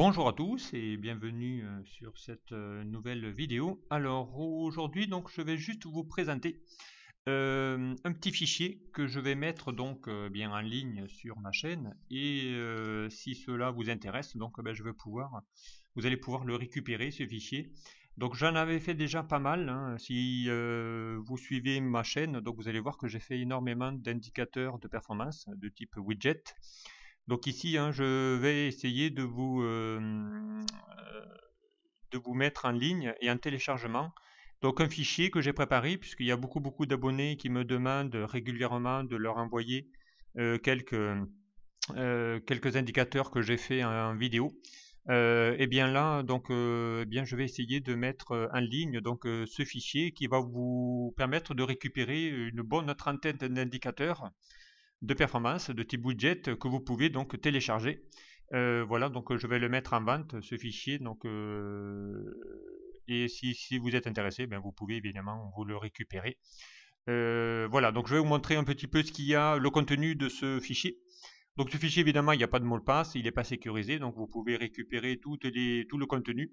Bonjour à tous et bienvenue sur cette nouvelle vidéo. Alors aujourd'hui donc je vais juste vous présenter un petit fichier que je vais mettre donc bien en ligne sur ma chaîne et si cela vous intéresse donc vous allez pouvoir le récupérer ce fichier. Donc j'en avais fait déjà pas mal, hein. Si vous suivez ma chaîne, donc vous allez voir que j'ai fait énormément d'indicateurs de performance de type widget. Donc ici, hein, je vais essayer de vous mettre en ligne et en téléchargement. Donc un fichier que j'ai préparé, puisqu'il y a beaucoup d'abonnés qui me demandent régulièrement de leur envoyer euh, quelques, quelques indicateurs que j'ai fait en vidéo. Et bien là, donc, eh bien, je vais essayer de mettre en ligne donc ce fichier qui va vous permettre de récupérer une bonne trentaine d'indicateurs de performance de type widget que vous pouvez donc télécharger. Voilà, donc je vais le mettre en vente, ce fichier. Donc, et si vous êtes intéressé, ben, vous pouvez évidemment vous le récupérer. Voilà, donc je vais vous montrer un petit peu ce qu'il y a, le contenu de ce fichier. Donc ce fichier, évidemment, il n'y a pas de mot de passe, il n'est pas sécurisé, donc vous pouvez récupérer tout le contenu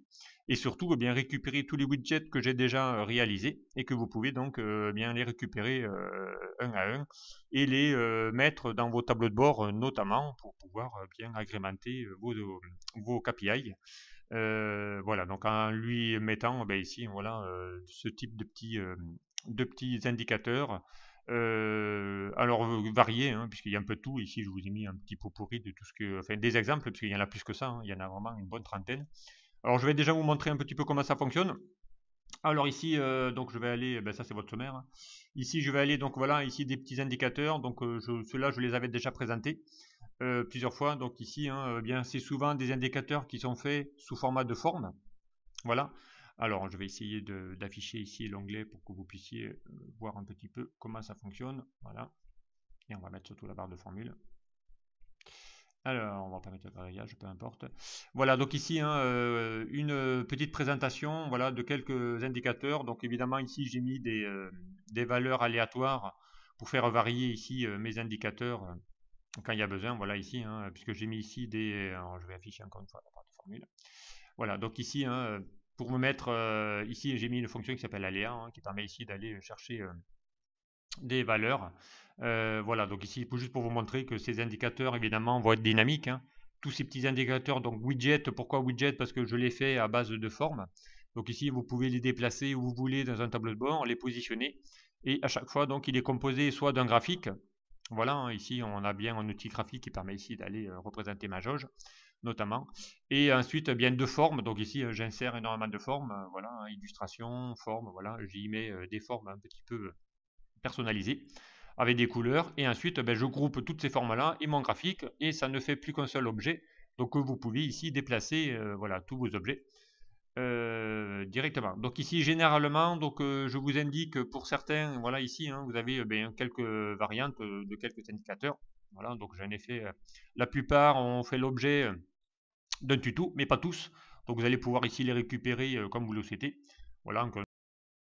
et surtout bien récupérer tous les widgets que j'ai déjà réalisés et que vous pouvez donc bien les récupérer un à un et les mettre dans vos tableaux de bord notamment pour pouvoir bien agrémenter vos KPI. Voilà, donc en lui mettant ici voilà ce type de petits indicateurs alors variés, hein, puisqu'il y a un peu de tout. Ici, je vous ai mis un petit pot pourri de tout ce que, enfin des exemples, parce qu'il y en a plus que ça, hein, il y en a vraiment une bonne trentaine. Alors, je vais déjà vous montrer un petit peu comment ça fonctionne. Alors ici, donc je vais aller, ça c'est votre sommaire, hein. Ici, je vais aller, donc voilà, ici des petits indicateurs. Donc ceux-là, je les avais déjà présentés plusieurs fois. Donc ici, hein, bien, c'est souvent des indicateurs qui sont faits sous format de forme. Voilà. Alors, je vais essayer d'afficher ici l'onglet pour que vous puissiez voir un petit peu comment ça fonctionne. Voilà. Et on va mettre surtout la barre de formule. Alors, on va pas mettre le grillage, peu importe. Voilà, donc ici, hein, une petite présentation voilà, de quelques indicateurs. Donc évidemment, ici, j'ai mis des valeurs aléatoires pour faire varier ici mes indicateurs quand il y a besoin. Voilà, ici, hein, puisque j'ai mis ici des... Alors, je vais afficher encore une fois la barre de formule. Voilà, donc ici, hein, pour me mettre... ici, j'ai mis une fonction qui s'appelle aléa, hein, qui permet ici d'aller chercher des valeurs. Voilà, donc ici, juste pour vous montrer que ces indicateurs, évidemment, vont être dynamiques, hein. Tous ces petits indicateurs, donc widget, pourquoi widget? Parce que je les fais à base de formes. Donc ici, vous pouvez les déplacer où vous voulez dans un tableau de bord, les positionner. Et à chaque fois, donc, il est composé soit d'un graphique. Voilà, hein, ici, on a bien un outil graphique qui permet ici d'aller représenter ma jauge, notamment. Et ensuite, bien de formes. Donc ici, j'insère énormément de formes. Voilà, hein, illustration, forme, voilà. J'y mets des formes un petit peu personnalisé avec des couleurs et ensuite je groupe toutes ces formes là et mon graphique et ça ne fait plus qu'un seul objet, donc vous pouvez ici déplacer voilà tous vos objets directement. Donc ici généralement donc je vous indique pour certains, voilà ici hein, vous avez quelques variantes de quelques indicateurs. Voilà, donc j'en ai fait la plupart ont fait l'objet d'un tuto mais pas tous, donc vous allez pouvoir ici les récupérer comme vous le souhaitez. Voilà,